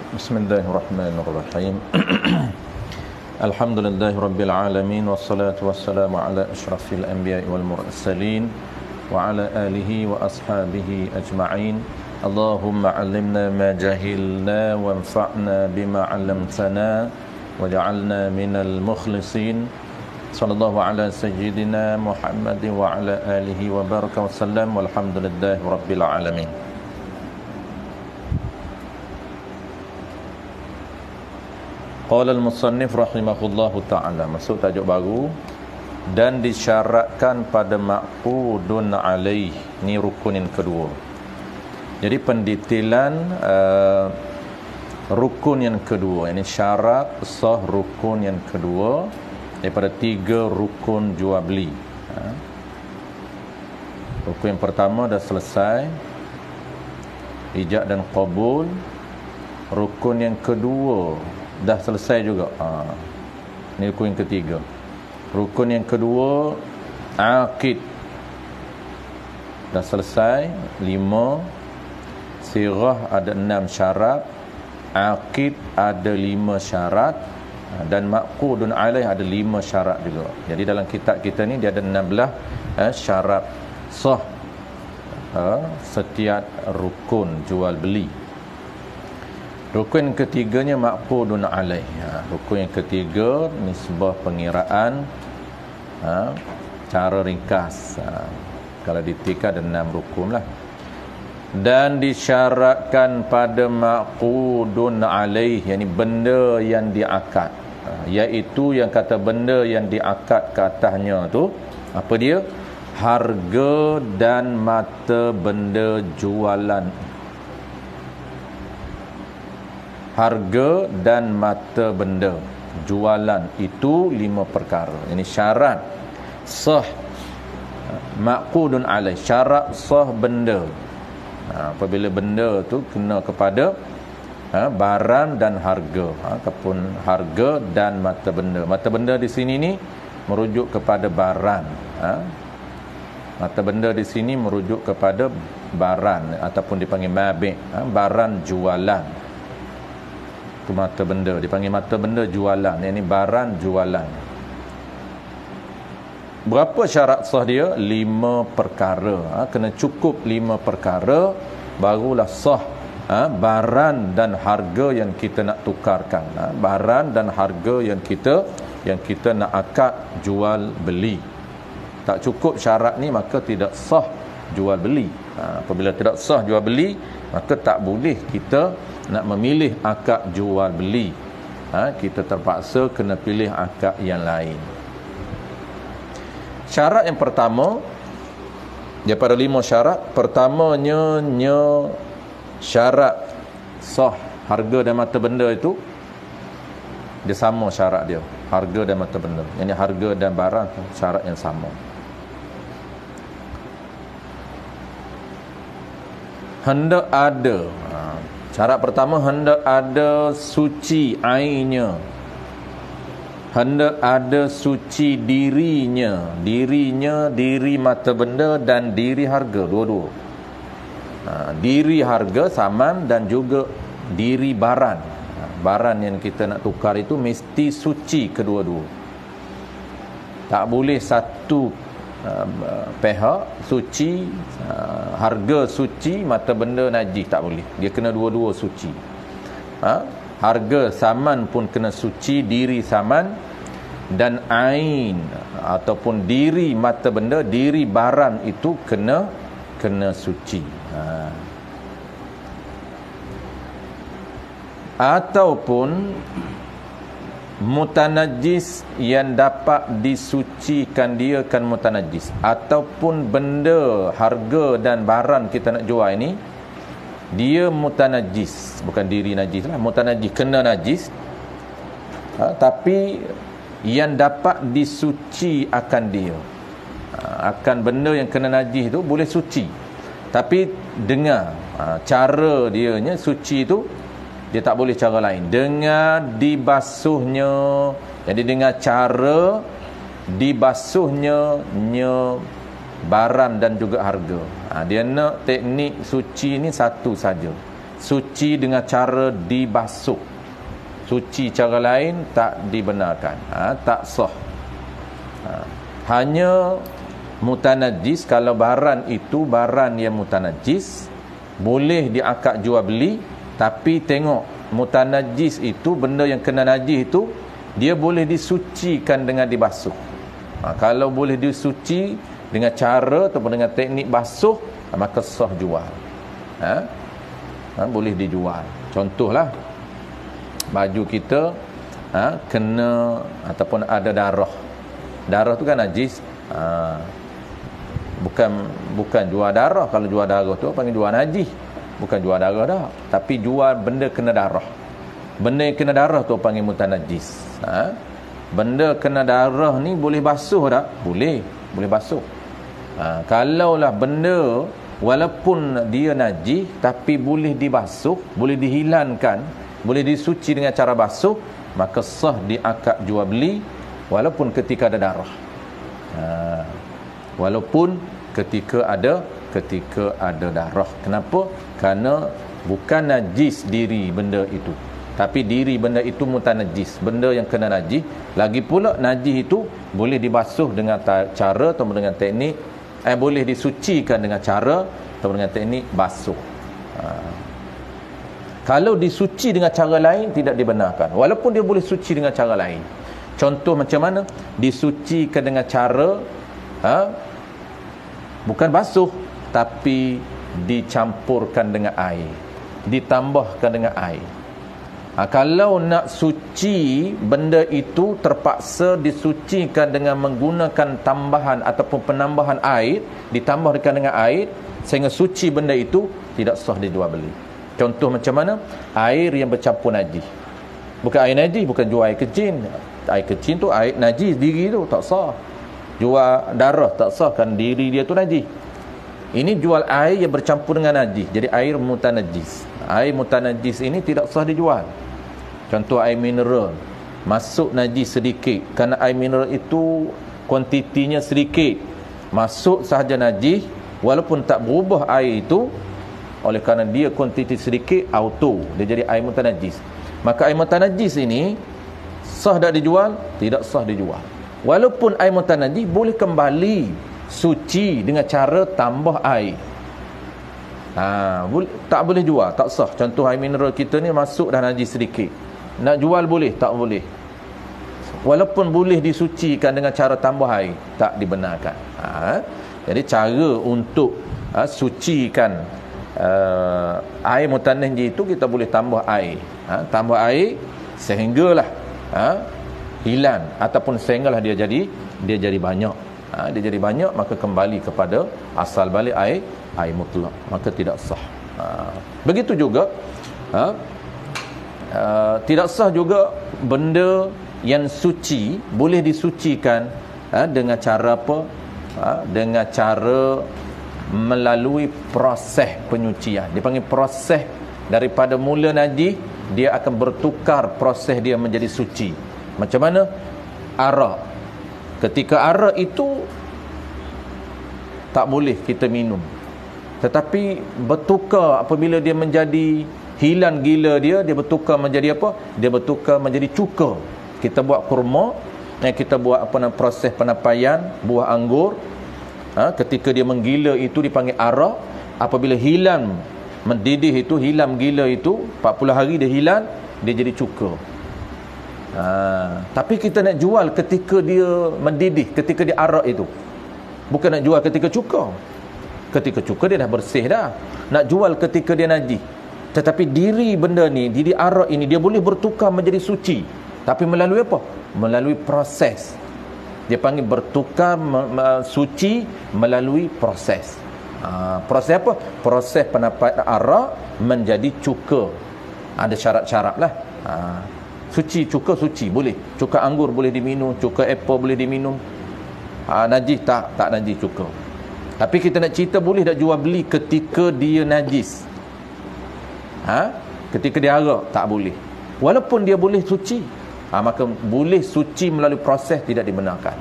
Bismillahirrahmanirrahim. Alhamdulillahirabbil alamin wassalatu wassalamu ala asyrafil anbiya'i wal mursalin wa ala alihi wa ashabihi ajma'in. Allahumma 'allimna ma jahilna wanfa'na bima 'allamtana waj'alna minal mukhlisin. Sallallahu ala sayyidina Muhammadin wa ala alihi wa baraka wa sallam walhamdulillahirabbil alamin. Qala al-musannif rahimahullahu ta'ala, masuk tajuk baru, dan disyaratkan pada ma'qudun alaih. Ni rukun yang kedua. Jadi pendetailan rukun yang kedua, ini syarat sah rukun yang kedua daripada 3 rukun jual beli. Rukun yang pertama dah selesai, ijab dan qabul. Rukun yang kedua dah selesai juga. Ini rukun yang ketiga. Rukun yang kedua, aqid, dah selesai 5. Sirah ada 6 syarat, aqid ada 5 syarat, dan maqudun alaih ada 5 syarat juga. Jadi dalam kitab kita ni dia ada 16 syarat sah setiap rukun jual beli. Rukun ketiganya maqudun alaih. Rukun yang ketiga nisbah pengiraan, cara ringkas. Kalau ditika ada 6 rukun lah. Dan disyaratkan pada maqudun alaih, yakni benda yang diakad, iaitu yang kata benda yang diakad ke atasnya tu apa dia? Harga dan mata benda jualan. Harga dan mata benda jualan itu 5 perkara. Ini syarat sah maqudun alaih, syarat sah benda. Apabila benda tu kena kepada barang dan harga, ataupun harga dan mata benda. Mata benda di sini ni merujuk kepada barang. Mata benda di sini merujuk kepada barang ataupun dipanggil mabi', barang jualan. Itu mata benda, dipanggil mata benda jualan, ini barang jualan. Berapa syarat sah dia? 5 perkara. Kena cukup 5 perkara, barulah sah barang dan harga yang kita nak tukarkan. Barang dan harga yang kita nak akad jual beli. Tak cukup syarat ni maka tidak sah jual beli. Apabila tidak sah jual beli, maka tak boleh kita nak memilih akad jual beli. Kita terpaksa kena pilih akad yang lain. Syarat yang pertama daripada 5 syarat, pertamanya syarat sah harga dan mata benda itu dia sama syarat dia, harga dan mata benda. Ini harga dan barang syarat yang sama. Hendak ada, syarat pertama hendak ada suci ainnya, hendak ada suci dirinya, diri mata benda dan diri harga, dua-dua. Diri harga saman dan juga diri barang. Barang yang kita nak tukar itu mesti suci kedua-dua. Tak boleh satu pihak suci, harga suci, mata benda najis, tak boleh. Dia kena dua-dua suci. Harga saman pun kena suci, diri saman, dan ain ataupun diri mata benda, diri barang itu kena suci. Ataupun mutanajis yang dapat disucikan dia kan mutanajis, ataupun benda harga dan barang kita nak jual ini dia mutanajis, bukan diri najis lah, mutanajis, kena najis, tapi yang dapat disuci akan dia, akan benda yang kena najis itu boleh suci, tapi dengar cara dianya suci itu dia tak boleh cara lain, dengan dibasuhnya. Jadi dengan cara dibasuhnya barang dan juga harga. Dia nak teknik suci ni satu saja, suci dengan cara dibasuh. Suci cara lain tak dibenarkan, tak sah. Hanya mutanajis, kalau barang itu barang yang mutanajis, boleh diakad jual beli, tapi tengok mutanajis itu, benda yang kena najis itu, dia boleh disucikan dengan dibasuh. Kalau boleh disuci dengan cara ataupun dengan teknik basuh, maka sah jual. Boleh dijual. Contohlah, baju kita kena ataupun ada darah. Darah tu kan najis. Bukan jual darah. Kalau jual darah tu panggil jual najis. Bukan jual darah dah, tapi jual benda kena darah. Benda yang kena darah tu panggil mutanajis. Benda kena darah ni boleh basuh tak? Boleh basuh. Kalaulah benda walaupun dia najis tapi boleh dibasuh, boleh dihilangkan, boleh disuci dengan cara basuh, maka sah diakad jual beli walaupun ketika ada darah. Walaupun ketika ada darah. Kenapa? Kerana bukan najis diri benda itu, tapi diri benda itu mutanajis, benda yang kena najis. Lagi pula najis itu boleh dibasuh dengan cara atau dengan teknik, boleh disucikan dengan cara atau dengan teknik basuh. Kalau disuci dengan cara lain tidak dibenarkan, walaupun dia boleh suci dengan cara lain. Contoh macam mana? Disucikan dengan cara bukan basuh, tapi dicampurkan dengan air, ditambahkan dengan air. Kalau nak suci benda itu, terpaksa disucikan dengan menggunakan tambahan ataupun penambahan air, ditambahkan dengan air sehingga suci benda itu, tidak sah dijual beli. Contoh macam mana? Air yang bercampur najis. Bukan air najis, bukan jual air kecil. Air kecil tu air najis diri tu, tak sah. Jual darah tak sah, kan diri dia tu najis. Ini jual air yang bercampur dengan najis, jadi air mutanajis. Air mutanajis ini tidak sah dijual. Contoh air mineral, masuk najis sedikit, kerana air mineral itu kuantitinya sedikit, masuk sahaja najis, walaupun tak berubah air itu, oleh kerana dia kuantiti sedikit, auto dia jadi air mutanajis. Maka air mutanajis ini sah tak dijual? Tidak sah dijual. Walaupun air mutanajis boleh kembali suci dengan cara tambah air. Tak boleh jual, tak sah. Contoh air mineral kita ni masuk dah najis sedikit, nak jual boleh? Tak boleh. Walaupun boleh disucikan dengan cara tambah air, tak dibenarkan. Jadi cara untuk sucikan air mutanajis itu, kita boleh tambah air. Tambah air sehinggalah hilang, ataupun sehinggalah dia jadi banyak. Dia jadi banyak, maka kembali kepada asal balik air mutlak, maka tidak sah. Begitu juga tidak sah juga benda yang suci boleh disucikan dengan cara apa? Dengan cara melalui proses penyucian. Dia panggil proses, daripada mula najis dia akan bertukar proses dia menjadi suci. Macam mana? Arak. Ketika arak itu tak boleh kita minum, tetapi bertukar apabila dia menjadi hilang gila dia bertukar menjadi apa? Dia bertukar menjadi cuka. Kita buat kurma, kita buat proses penapaian buah anggur, ketika dia menggila itu dipanggil arak. Apabila hilang mendidih itu, hilang gila itu 40 hari dia hilang, dia jadi cuka. Tapi kita nak jual ketika dia mendidih, ketika dia arak itu, bukan nak jual ketika cuka. Ketika cuka dia dah bersih dah. Nak jual ketika dia najis. Tetapi diri benda ni, diri arak ini, dia boleh bertukar menjadi suci. Tapi melalui apa? Melalui proses. Dia panggil bertukar suci melalui proses. Proses apa? Proses penapaian arak menjadi cuka. Ada syarat-syarat lah. Suci, cuka suci boleh. Cuka anggur boleh diminum, cuka apple boleh diminum. Najis tak najis cuka. Tapi kita nak cerita boleh tak jual beli ketika dia najis? Ketika dia arak tak boleh. Walaupun dia boleh suci, maka boleh suci melalui proses, tidak dibenarkan.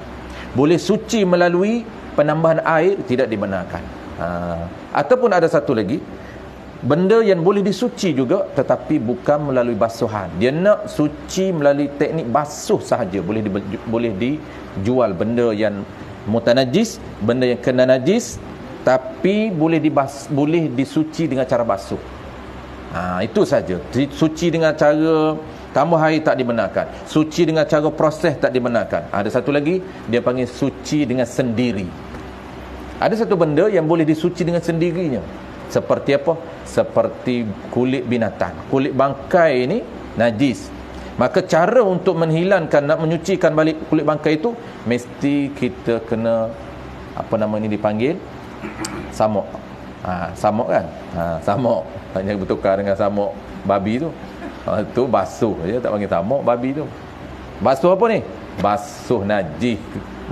Boleh suci melalui penambahan air, tidak dibenarkan. Ataupun ada satu lagi, benda yang boleh disuci juga, tetapi bukan melalui basuhan. Dia nak suci melalui teknik basuh sahaja. Boleh dijual benda yang mutanajis, benda yang kena najis, tapi boleh disuci dengan cara basuh. Itu saja. Suci dengan cara tambah air tak dibenarkan. Suci dengan cara proses tak dibenarkan. Ada satu lagi, dia panggil suci dengan sendiri. Ada satu benda yang boleh disuci dengan sendirinya. Seperti apa? Seperti kulit binatang. Kulit bangkai ni najis. Maka cara untuk menghilangkan, nak menyucikan balik kulit bangkai itu, mesti kita kena, apa nama ni dipanggil? Samuk. Samuk kan? Samuk. Hanya bertukar dengan samuk babi tu. Itu basuh je, tak panggil samuk babi tu. Basuh apa ni? Basuh najis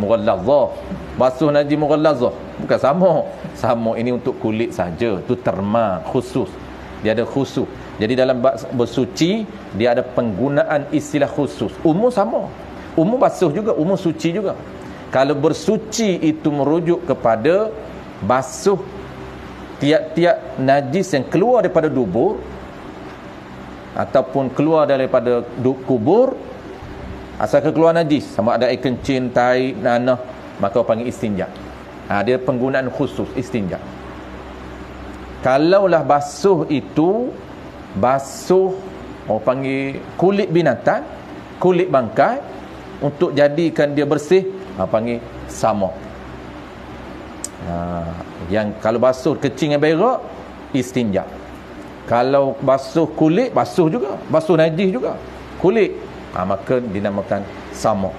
mughallazah. Basuh najis mughallazah. Bukan samuk. Samuk ini untuk kulit saja. Itu terma khusus. Dia ada khusus. Jadi dalam bersuci, dia ada penggunaan istilah khusus. Umum sama. Umum basuh juga, umum suci juga. Kalau bersuci itu merujuk kepada basuh tiap-tiap najis yang keluar daripada dubur ataupun keluar daripada kubur, asalkan keluar najis, sama ada air kencing, tai, nanah, maka panggil istinja. Dia penggunaan khusus istinja. Kalaulah basuh itu basuh, orang panggil kulit binatang, kulit bangkai, untuk jadikan dia bersih, panggil samuk. Yang kalau basuh kecing yang berak, istinja. Kalau basuh kulit, basuh juga, basuh najis juga kulit, maka dinamakan samuk.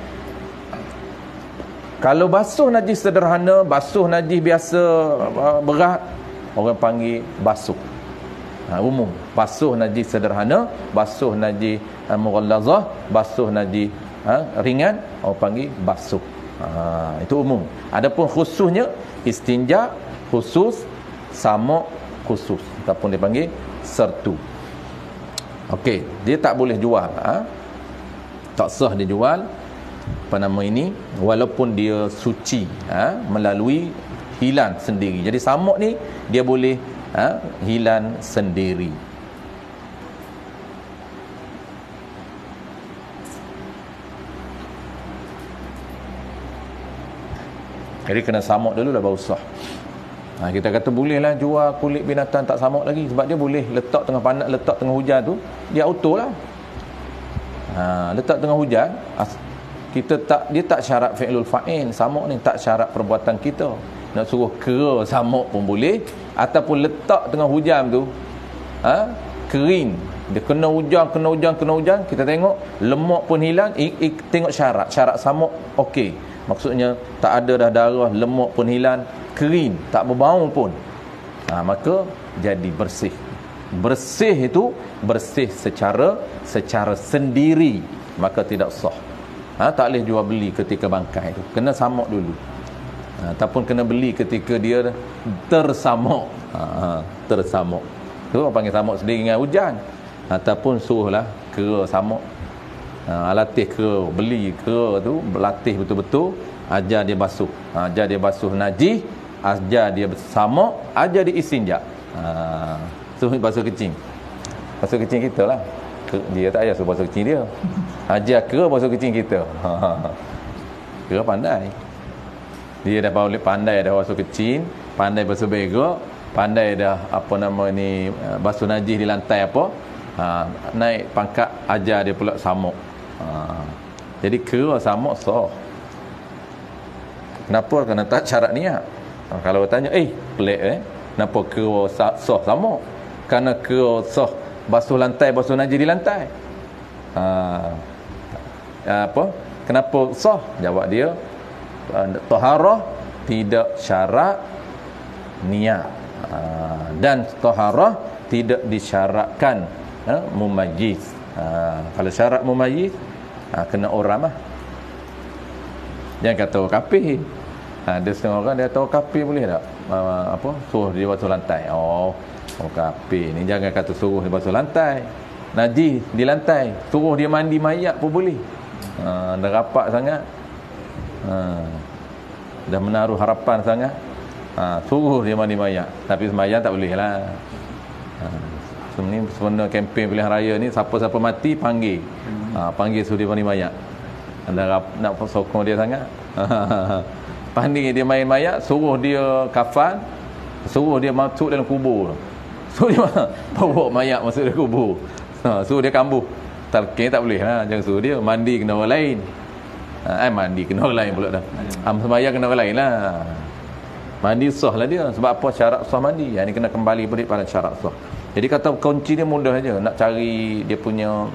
Kalau basuh najis sederhana, basuh najis biasa berat, orang panggil basuh umum. Basuh najis sederhana, basuh najis mughallazah, basuh najis ringan, orang panggil basuh. Itu umum. Adapun khususnya, istinja khusus, samuk khusus, ataupun dipanggil sertu. Okey, dia tak boleh jual, tak sah dia jual apa nama ini, walaupun dia suci melalui hilan sendiri. Jadi samuk ni dia boleh hilan sendiri. Jadi kena samuk dulu lah baru sah. Kita kata bolehlah jual kulit binatang tak samuk lagi, sebab dia boleh letak tengah panas, letak tengah hujan tu, dia auto lah. Letak tengah hujan, dia tak syarat fi'lul fa'il. Samuk ni tak syarat perbuatan kita. Nak suruh kera samuk pun boleh, ataupun letak tengah hujan tu, kering, dia kena hujan, kita tengok lemak pun hilang, tengok syarat samuk okey. Maksudnya tak ada dah darah, lemak pun hilang, kering, tak berbau pun, maka jadi bersih. Bersih itu bersih secara sendiri, maka tidak sah. Tak boleh jual beli ketika bangkai itu, kena samuk dulu. Ataupun kena beli ketika dia tersamuk. Tersamuk tu orang panggil samuk sendiri dengan hujan, ataupun suruhlah kera samuk. Latih kera, beli kera tu, latih betul-betul, ajar dia basuh, ajar dia basuh najis, ajar dia samuk, ajar dia istinja. Suruh basuh kecing kita lah. Dia tak payah suruh basuh kecing dia, ajar kera basuh kecing kita. Kera pandai, dia dah pandai dah basuh kecing, pandai basuh berak, pandai dah apa nama ni, basuh najis di lantai apa, naik pangkat, ajar dia pula samuk. Jadi kera samuk sah. Kenapa? Kerana tak syarat niat. Kalau tanya, pelik kenapa kera sah samuk? Kerana kera sah basuh lantai, basuh najis di lantai. Kenapa sah? Jawab dia, taharah tidak syarat niat, dan taharah tidak disyaratkan mumayyiz. Kalau syarat mumayyiz, kena orang lah. Jangan kata kafir. Ada setengah orang dia tahu kafir boleh tak? Suruh dia basuh lantai. Kafir ni jangan kata suruh dia basuh lantai, najis di lantai, suruh dia mandi mayat pun boleh. Dah rapat sangat, dah menaruh harapan sangat, suruh dia mandi mayat, tapi semayang tak boleh lah. Sebenarnya kempen pilihan raya ni, siapa-siapa mati panggil. Panggil sudi mandi mayat. Anda nak sokong dia sangat. Panggil dia main mayat, suruh dia kafan, suruh dia masuk dalam kubur. Suruh dia bawa mayat masuk dalam kubur. Suruh dia kambuh. Talqin tak boleh lah. Jangan suruh dia mandi kena orang lain. Mandi kena orang lain pula dah. Sembahyang kena orang lain lah. Mandi sah lah dia. Sebab apa? Syarat sah mandi. Yang ni kena kembali pada syarat sah. Jadi kata kunci dia mudah aja. Nak cari dia punya,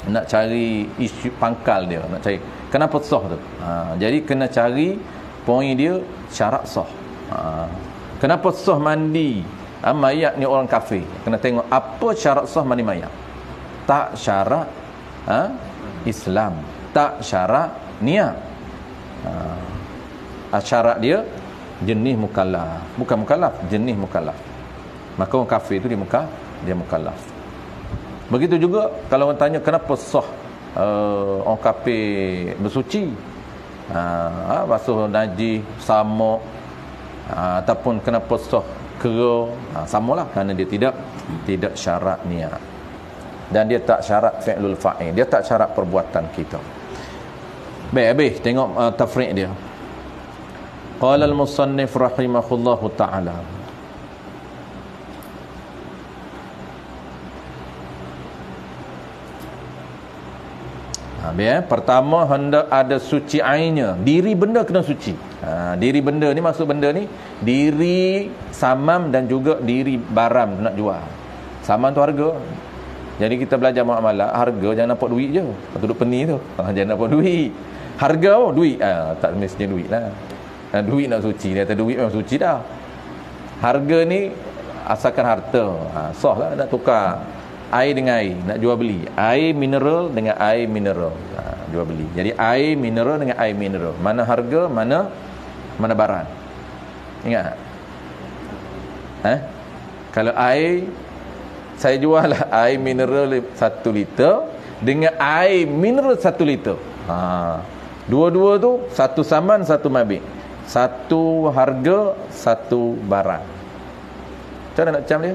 nak cari isu pangkal dia, nak cari kenapa sah tu. Jadi kena cari poin dia syarat sah. Kenapa sah mandi mayat ni orang kafir? Kena tengok apa syarat sah mandi mayat. Tak syarat Islam, tak syarat niat. Syarat dia jenis mukallaf, bukan mukallaf, jenis mukallaf. Maka orang kafir itu dia mukallaf. Begitu juga kalau orang tanya kenapa sah orang kafir bersuci, basuh najis, samuk, ataupun kenapa sah kera, samalah, kerana dia tidak syarat niat. Dan dia tak syarat fi'lul fa'il, dia tak syarat perbuatan kita. Baik, habis tengok tafriq dia. Qala al-musannif rahimahullahu ta'ala, pertama hendak ada suci ainnya. Diri benda kena suci. Diri benda ni, maksud benda ni diri samam dan juga diri barang nak jual. Samam tu harga. Jadi kita belajar muamalah, harga jangan nampak duit je. Lepas tu duduk peni tu. Jangan nampak duit. Harga duit. Tak mestinya duit lah. Duit nak suci. Dia kata duit memang suci dah. Harga ni asalkan harta. Sah lah nak tukar air dengan air, nak jual beli air mineral dengan air mineral, jual beli. Jadi air mineral dengan air mineral, mana harga, mana barang. Ingat kalau air, saya jual lah air mineral 1 liter dengan air mineral 1 liter, dua-dua tu satu saman satu mabik, satu harga satu barang. Macam mana nak cam dia?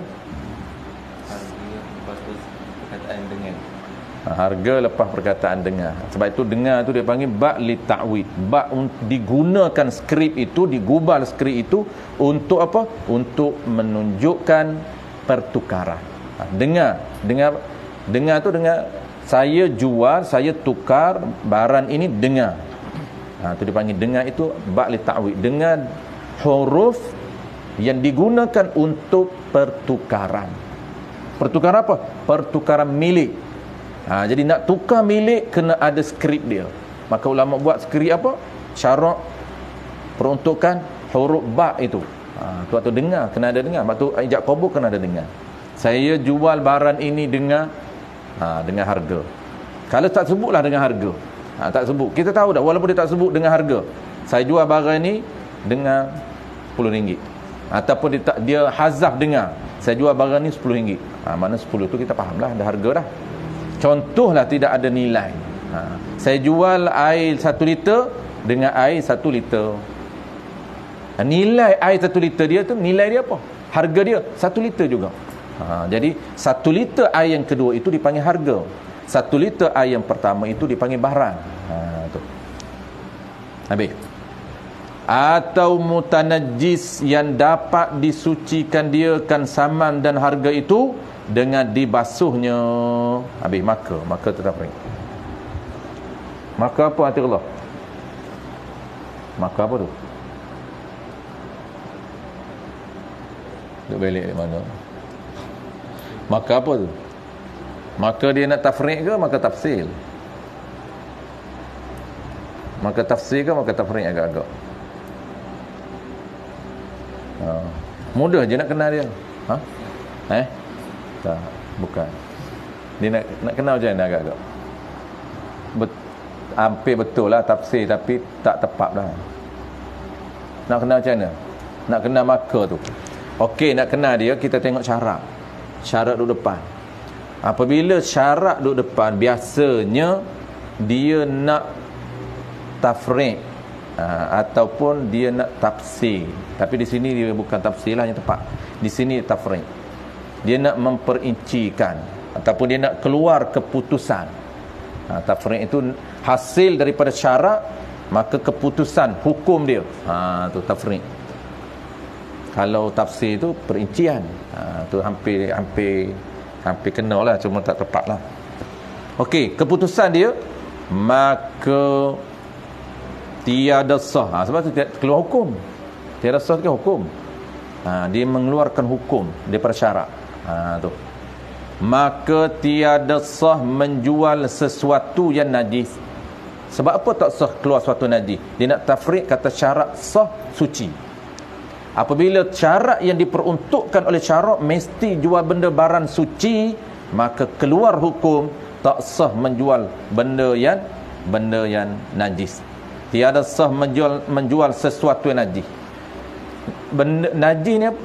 Harga lepas perkataan dengar. Sebab itu dengar tu dia panggil ba' li ta'wid. Ba' digunakan skrip itu, digubal skrip itu untuk apa? Untuk menunjukkan pertukaran. Dengar tu dengar, saya jual, saya tukar barang ini dengar. Itu dipanggil dengar, itu ba' li ta'wid. Dengan huruf yang digunakan untuk pertukaran. Pertukaran apa? Pertukaran milik. Jadi nak tukar milik kena ada skrip dia. Maka ulama buat skrip apa? Syarak peruntukan huruf ba' itu. Tu waktu dengar kena ada dengar. Waktu ijab qabul kena ada dengar. Saya jual barang ini dengan harga. Kalau tak sebutlah dengan harga. Tak sebut. Kita tahu dah walaupun dia tak sebut dengan harga. Saya jual barang ini dengan RM10. Ataupun dia hazaf dengar. Saya jual barang ni RM10. Mana 10 tu kita faham lah, ada harga dah. Contohlah tidak ada nilai. Saya jual air 1 liter dengan air 1 liter. Nilai air 1 liter dia tu, nilai dia apa? Harga dia 1 liter juga. Jadi 1 liter air yang kedua itu dipanggil harga. 1 liter air yang pertama itu dipanggil barang. Tu. Habis. Atau mutanajjis yang dapat disucikan dia kan saman dan harga itu dengan dibasuhnya. Habis maka tetap ring. Maka apa hati Allah? Maka apa tu? Duk balik di mana? Maka apa tu? Maka dia nak tafriq ke maka tafsil? Maka tafsir ke maka tafriq agak-agak? Mudah je nak kenal dia. Tak, bukan. Dia nak kenal macam mana agak-agak? Hampir betul lah tafsir, tapi tak tepat lah. Nak kenal macam mana? Nak kenal maka tu. Okey, nak kenal dia, kita tengok syarat. Syarat duduk depan. Apabila syarat duduk depan, biasanya dia nak tafriq ataupun dia nak tafsir. Tapi di sini dia bukan tafsir lah yang tepat. Di sini tafriq. dia nak memperincikan ataupun dia nak keluar keputusan. Tafriq itu hasil daripada syarak, maka keputusan hukum dia. Tu tafriq. Kalau tafsir tu perincian. Tu hampir kenalah, cuma tak tepatlah. Okey, keputusan dia maka tiada sah. Sebab tu keluar hukum. Tiada sah ke hukum. Dia mengeluarkan hukum daripada syarak. Tu. Maka tiada sah menjual sesuatu yang najis. Sebab apa tak sah keluar sesuatu najis? Dia nak tafriq, kata syarak sah suci. Apabila syarak yang diperuntukkan oleh syarak mesti jual benda barang suci, maka keluar hukum tak sah menjual benda yang najis. Tiada sah menjual sesuatu yang najis. Benda najis ni apa?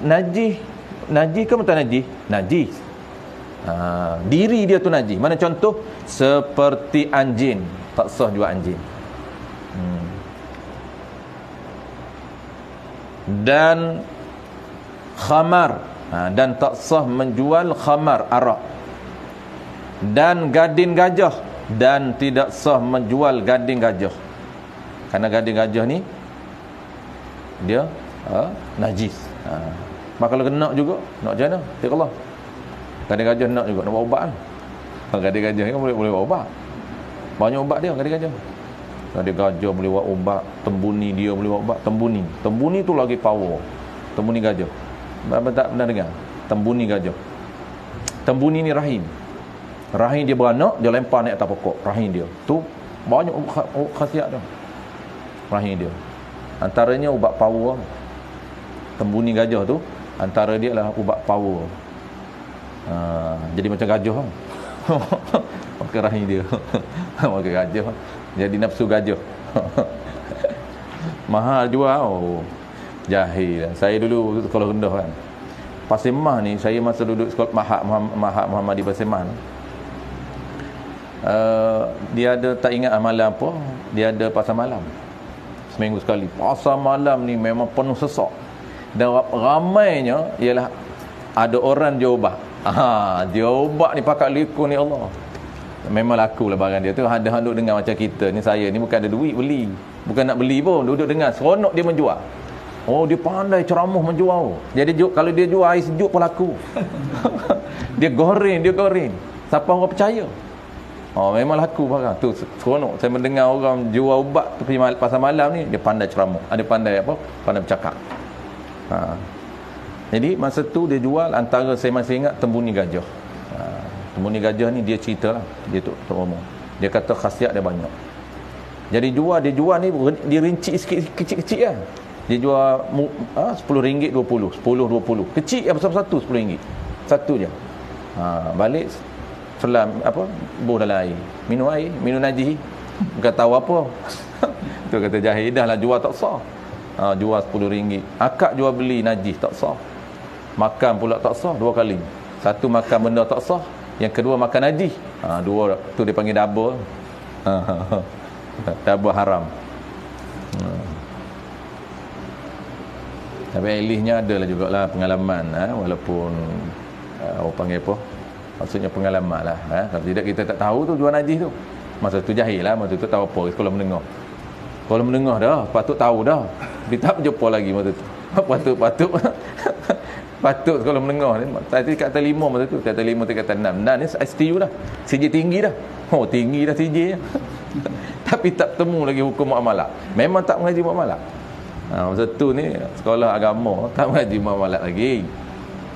Najis ke bukan najis? Najis. Diri dia tu najis. Mana contoh? Seperti anjing, tak sah jual anjing. Dan khamar, dan tak sah menjual khamar, arak. Dan gading gajah, dan tidak sah menjual gading gajah. Kerana gading gajah ni dia najis. Maka kalau kena juga, nak macam mana? Ya Allah. Gading gajah nak juga, nak buat ubat kan? Gading gajah ni kan boleh buat ubat. Banyak ubat dia gading gajah. Gading gajah boleh buat ubat, tembuni dia boleh buat ubat, tembuni tu lagi power. Tembuni gajah. Berapa tak pernah dengar? Tembuni gajah. Tembuni ni rahim. Rahim dia beranak, dia lempar naik atas pokok. Rahim dia. Tu banyak khasiat dia. Rahim dia. Antaranya ubat power. Tembuni gajah tu antara dia adalah ubat power. Jadi macam gajah. Makan rahim dia. Makan gajah. Jadi nafsu gajah. Mahal jual. Jahil. Saya dulu sekolah rendah kan. Pasir Mah ni, saya masa duduk sekolah Mahat Muhammadi Pasir Mah. Dia ada, tak ingat malam apa, dia ada pasar malam seminggu sekali. Pasar malam ni memang penuh sesak, dan ramainya ialah ada orang jual ubat. Jual ubat ni pakat liku ni Allah. Memang laku lah barang dia tu. Ada duduk dengar macam kita ni, saya ni bukan ada duit beli, bukan nak beli pun, duduk dengar seronok dia menjual. Oh, dia pandai ceramah menjual. Jadi kalau dia jual air sejuk pun laku. Dia goreng. Siapa orang percaya? Memang laku barang tu. Seronok saya mendengar orang jual ubat tu pergi pasar malam ni, dia pandai ceramah, ada pandai apa? Pandai bercakap. Jadi masa tu dia jual, antara saya masih ingat tembuni gajah. Tembuni gajah ni dia cerita lah, dia tu ngomong. Dia kata khasiat dia banyak. Jadi dia jual ni dia rinci sikit kecil-kecil kan. Dia jual RM10 20, 10 20. Kecil yang besar-besar RM10. Satu je. Balik selam buh dalam air. Minum najis. Bukan tahu apa. Tu kata jahil, dah lah jual tak sah. Jual RM10. Akak jual beli najis tak sah. Makan pula tak sah 2 kali. Satu makan benda tak sah, yang kedua makan najis. Dua tu dia panggil double. Double haram. Tapi elihnya adalah jugalah pengalaman, walaupun orang panggil apa, maksudnya pengalaman lah. Kalau tidak kita tak tahu tu jual najis tu. Masa tu jahil lah, masa tu tahu apa, sekolah menengah. Sekolah menengah dah, patut tahu dah. Dia tak berjumpa lagi masa tu. Patut sekolah menengah ni. Tadi kata 5 masa tu, kata 5 tu kata 6. Nah ni STU dah. CJ tinggi dah. Tinggi dah CJ. Tapi tak temu lagi hukum muamalah. Memang tak mengaji muamalah. Masa tu ni sekolah agama tak mengaji muamalat lagi.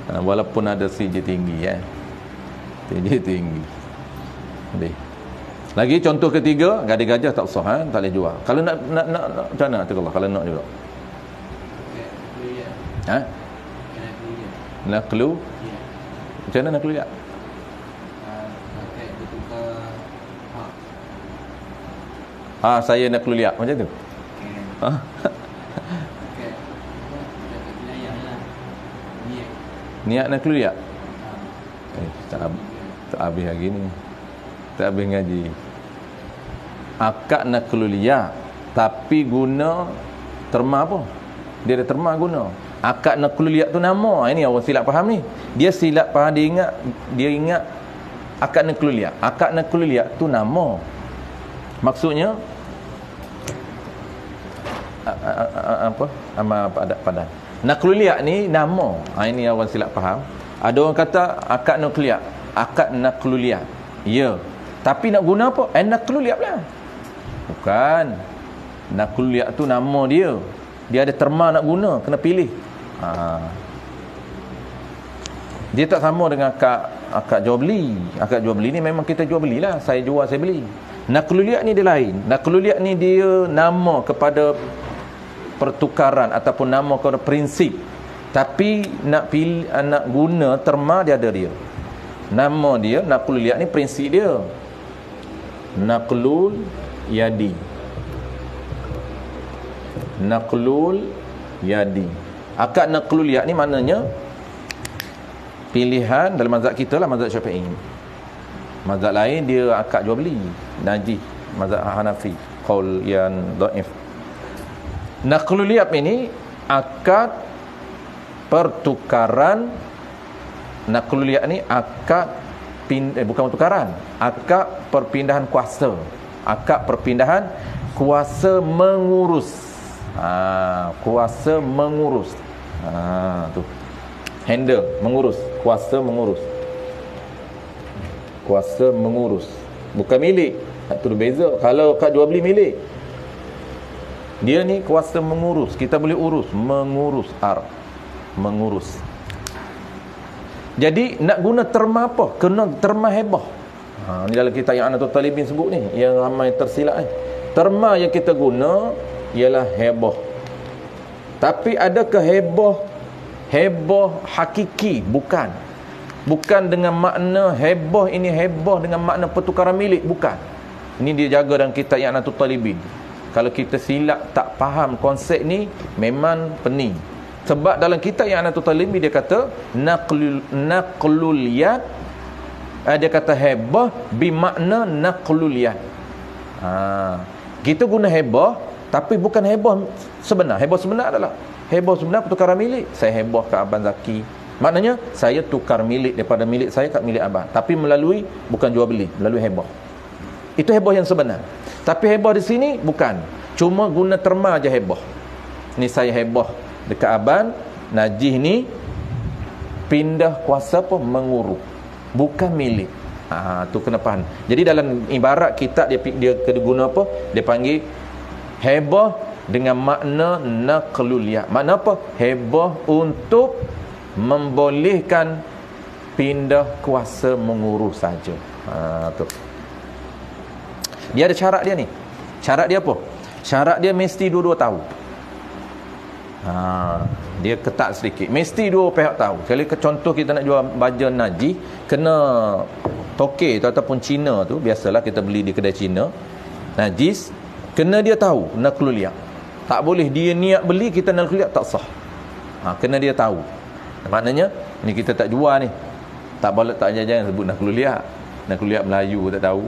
Walaupun ada CJ tinggi CJ tinggi. Lagi contoh ketiga, gading gajah tak sah, tak boleh jual. Kalau nak macam mana tu kalau nak juga? Nak clue? Macam mana nak clue ya? Saya nak clue lihat macam tu. Niat nak keluar. Tak habis lagi ni. Tak habis ngaji. Akak nak keluar, tapi guna terma apa? Dia ada terma guna. Akad nakluliyat tu nama. Ini orang silap faham ni. Dia silap faham, dia ingat akad nakluliyat. Akad nakluliyat tu nama. Maksudnya apa? Pada nakluliyat ni nama. Ini orang silap faham. Ada orang kata akad nakluliyat, akad nakluliyat. Ya. Tapi nak guna apa? Nakluliyat lah. Bukan. Nakluliyat tu nama dia. Dia ada terma nak guna, kena pilih. Dia tak sama dengan akad jual beli. Akad jual beli ni memang kita jual belilah. Saya jual, saya beli. Nakluliyat ni dia lain. Nakluliyat ni dia nama kepada pertukaran ataupun nama kepada prinsip. Tapi nak pilih, nak guna terma dia ada dia. Nama dia nakluliyat ni prinsip dia. Naqlul yadi. Naqlul yadi. Akad naqlul yad ni maknanya pilihan dalam mazhab kita lah, mazhab Syafi'i. Mazhab lain dia akad jual beli, najih. Mazhab Hanafi qaul yang dhaif. Naqlul yad ini akad pertukaran. Naqlul yad ni akad bukan pertukaran, akad perpindahan kuasa. Akad perpindahan kuasa mengurus. Kuasa mengurus. Tu. Handle, mengurus, kuasa mengurus. Kuasa mengurus. Bukan milik. Itu beza. Kalau akad jual beli milik. Dia ni kuasa mengurus. Kita boleh urus, mengurus, mengurus. Jadi nak guna terma apa? Kena terma hebah. Ni dalam kitab yang Anatul Talibin sebut ni, yang ramai tersilap ni. Terma yang kita guna ialah hebah. Tapi adakah hebah hakiki? Bukan. Bukan dengan makna hebah ini hebah dengan makna pertukaran milik, bukan. Ini dia jaga dalam kitab yang Anatul Talibin. Kalau kita silap tak faham konsep ni, memang pening. Sebab dalam kitab yang Anatul Talibin dia kata naqlul yad, dia kata hebah bermakna naqlul yad. Kita guna hebah tapi bukan hebah sebenar. Hebah sebenar adalah hebah sebenar pertukaran milik. Saya hebah ke Abang Zaki. Maknanya saya tukar milik daripada milik saya kat milik abang, tapi melalui bukan jual beli, melalui hebah. Itu hebah yang sebenar. Tapi hebah di sini bukan. Cuma guna terma aja hebah. Ni saya hebah dekat abang, najih ni pindah kuasa apa? Mengurus. Bukan milik. Tu kena faham. Jadi dalam ibarat kitab dia guna apa? Dia panggil hebah dengan makna naqlul yad. Makna apa? Hebah untuk membolehkan pindah kuasa mengurus saja. Tu. Dia ada syarat dia ni. Syarat dia apa? Syarat dia mesti dua-dua tahu. Dia ketat sedikit. Mesti dua pihak tahu. Kalau contoh kita nak jual baja najis, kena tokek tu ataupun Cina tu, biasalah kita beli di kedai Cina, najis, kena dia tahu naqlul yad. Tak boleh dia niat beli, kita naqlul yad, tak sah. Kena dia tahu. Maknanya ni kita tak jual ni, tak boleh, tak jangan sebut naqlul yad. Naqlul yad Melayu tak tahu.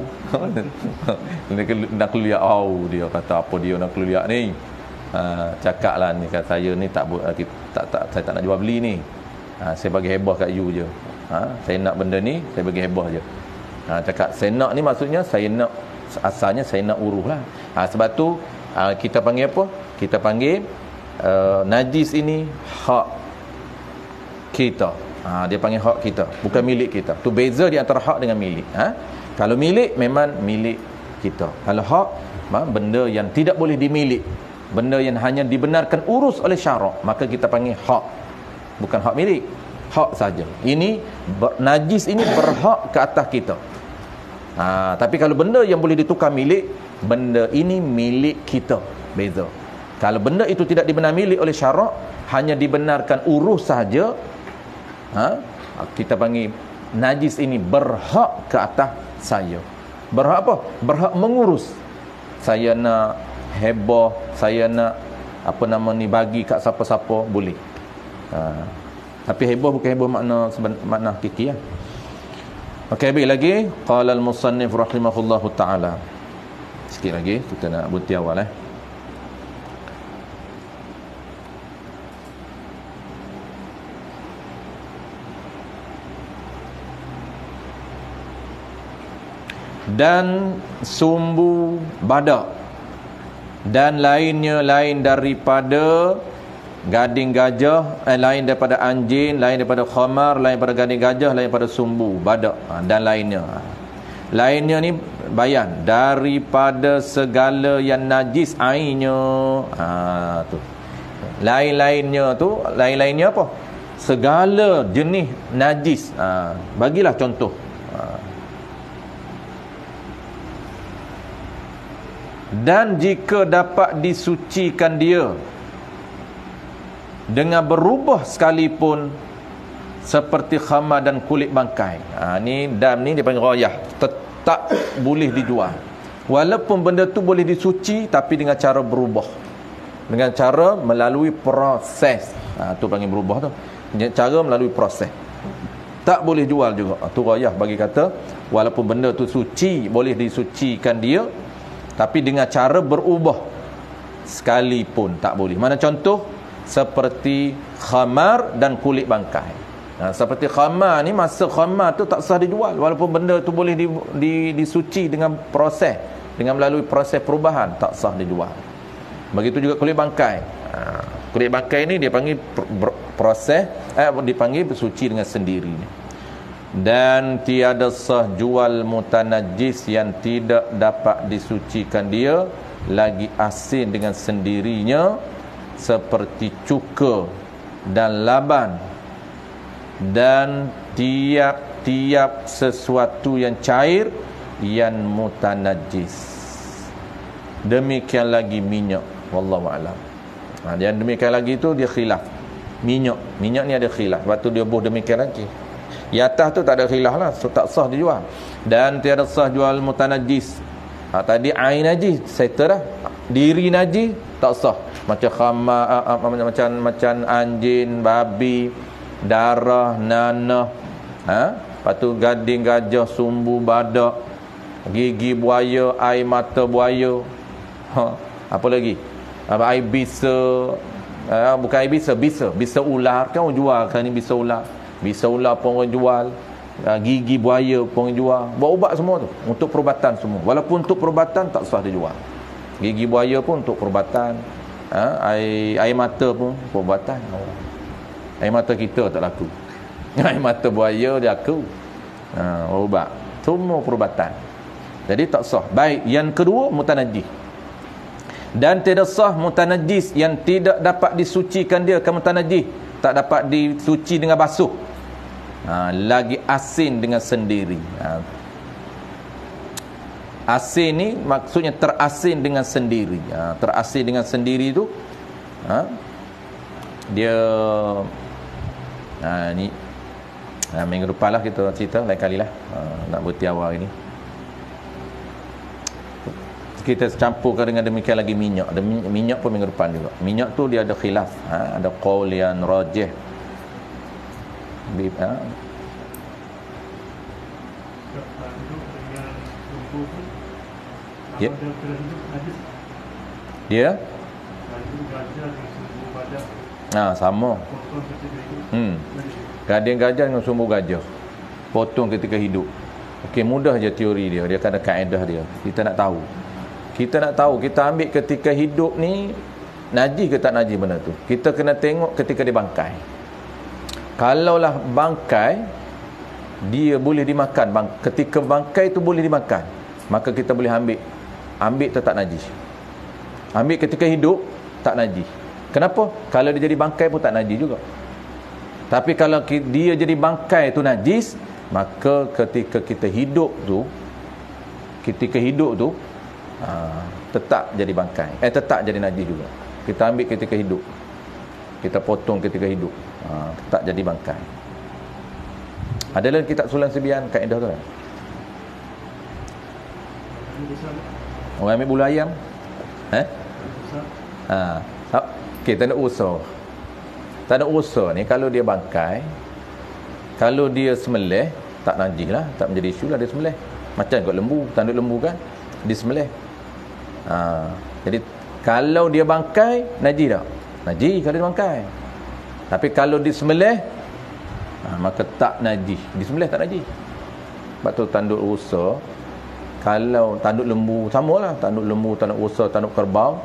Naqlul yad, dia kata apa dia naqlul yad ni. Cakaplah ni kat saya ni tak saya tak nak jual beli ni. Saya bagi hebah kat you je. Saya nak benda ni, saya bagi hebah je. Cakap saya nak ni maksudnya saya nak, asalnya saya nak urus lah. Sebab tu kita panggil apa? Kita panggil najis ini hak kita. Dia panggil hak kita, bukan milik kita. Tu beza di antara hak dengan milik. Kalau milik memang milik kita. Kalau hak, benda yang tidak boleh dimilik, benda yang hanya dibenarkan urus oleh syarak, maka kita panggil hak. Bukan hak milik, hak saja. Ini najis ini berhak ke atas kita. Tapi kalau benda yang boleh ditukar milik, benda ini milik kita. Beza. Kalau benda itu tidak dibenar milik oleh syarak, hanya dibenarkan urus saja, kita panggil najis ini berhak ke atas saya. Berhak apa? Berhak mengurus. Saya nak hebah, saya nak bagi kat siapa-siapa, boleh. Tapi hebah bukan hebah makna hakiki ya. Okey, baik lagi. Qala al-musannif rahimahullahu taala. Sikit lagi kita nak bunti awal dan sumbu badak, dan lainnya lain daripada gading gajah, lain daripada anjing, lain daripada khamar, lain daripada gading gajah, lain daripada sumbu badak, dan lainnya. Lainnya ni bayan daripada segala yang najis ainnya. Tu. Lain-lainnya tu, lain-lainnya apa? Segala jenis najis. Bagilah contoh. Dan jika dapat disucikan dia dengan berubah sekalipun, seperti khamar dan kulit bangkai. Ni dam ni dia panggil rayah, tetap boleh dijual. Walaupun benda tu boleh disuci, tapi dengan cara berubah, dengan cara melalui proses. Tu panggil berubah tu, cara melalui proses. Tak boleh jual juga. Tu rayah bagi kata walaupun benda tu suci, boleh disucikan dia, tapi dengan cara berubah sekalipun tak boleh. Mana contoh? Seperti khamar dan kulit bangkai. Seperti khamar ni, masa khamar tu tak sah dijual, walaupun benda tu boleh disuci dengan proses, dengan melalui proses perubahan, tak sah dijual. Begitu juga kulit bangkai. Kulit bangkai ni dia panggil proses, dipanggil bersuci dengan sendirinya. Dan tiada sah jual mutanajis yang tidak dapat disucikan dia, lagi asin dengan sendirinya, seperti cuka dan laban, dan tiap-tiap sesuatu yang cair yang mutanajis. Demikian lagi minyak, wallahu a'lam. Dan demikian lagi tu dia khilaf. Minyak ni ada khilaf. Lepas tu dia buh demikian lagi. Di atas tu tak ada khilaf lah, so tak sah dijual. Dan tiada sah jual mutanajis. Tadi ain najis settle dah. Diri najis tak sah. Macam khamar, macam anjing, babi, darah, nanah, lepas tu gading gajah, sumbu badak, gigi buaya, air mata buaya, apa lagi, air bisa, bukan air bisa ular kan orang jual kan, ni bisa ular pun orang jual, gigi buaya pun orang jual. Buat ubat semua tu untuk perubatan semua. Walaupun untuk perubatan tak sah dijual. Gigi buaya pun untuk perubatan, air mata pun perubatan. Air mata kita tak laku. Air mata buaya dia laku. Ubat. Semua perubatan. Jadi tak sah. Baik, yang kedua mutanajis. Dan tidak sah mutanajis yang tidak dapat disucikan dia, kan mutanajis tak dapat disuci dengan basuh. Lagi asin dengan sendiri. Asin ni maksudnya terasin dengan sendiri. Terasin dengan sendiri tu, dia ni minggu depan lah kita cerita, lain kali lah, nak berhenti awal ini. Kita campurkan dengan demikian lagi minyak. Ada minyak pun minggu depan juga. Minyak tu dia ada khilaf, ada qaul yang rajih. Ya. Dia sama. Gading gajah dengan sumbu gajah potong ketika hidup. Okey, mudah je teori dia. Dia ada kaedah dia. Kita nak tahu. Kita ambil ketika hidup ni najis ke tak najis benda tu. Kita kena tengok ketika dia bangkai. Kalaulah bangkai dia boleh dimakan, ketika bangkai tu boleh dimakan, maka kita boleh ambil tetap najis. Ambil ketika hidup tak najis. Kenapa? Kalau dia jadi bangkai pun tak najis juga. Tapi kalau dia jadi bangkai tu najis, maka ketika kita hidup tu, tetap jadi bangkai, tetap jadi najis juga. Kita ambil ketika hidup, kita potong ketika hidup, tetap jadi bangkai. Ada dalam kitab Sulan Sebian kaedah tu kan? Orang ambil bulu ayam, okey, tak ada usaha ni. Kalau dia bangkai, kalau dia semelih, tak najis lah, tak menjadi isu lah dia semelih. Macam kot lembu, tanduk lembu kan, dia semelih. Jadi kalau dia bangkai, najis tak? Najis kalau dia bangkai. Tapi kalau dia semelih, maka tak najis. Dia semelih tak najis. Sebab tu tanduk rusa, Kalau tanduk lembu, samalah, tanduk lembu, tanduk rusa, tanduk kerbau,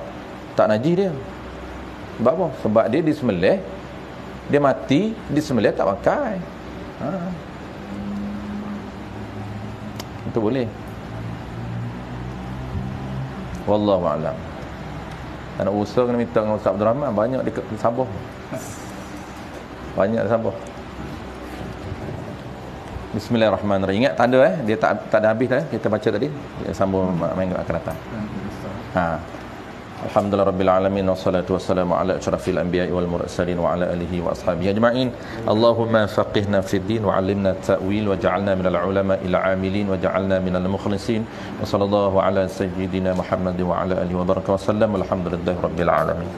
tak najis dia. Sebab apa? Sebab dia disembelih, dia mati, disembelih tak pakai. Itu boleh. Wallahu a'lam. Anak usaha kena minta dengan Ustaz Abdul Rahman, banyak di Sabah. Banyak di Sabah. Bismillahirrahmanirrahim. Ingat tanda dia tak ada habis dah kita baca tadi. Dia sambung minggu akan datang. Alhamdulillah rabbil alamin wassalatu wassalamu ala asyrafil anbiya'i wal mursalin wa ala alihi wa ashabihi ajma'in. Allahumma faqihna fid din wa 'allimna at-ta'wil wa ja'alna minal ulama'il 'amilin wa ja'alna minal mukhlisin. Wa sallallahu ala sayyidina Muhammad wa ala alihi wa baraka wa sallam. Alhamdulillahi rabbil alamin.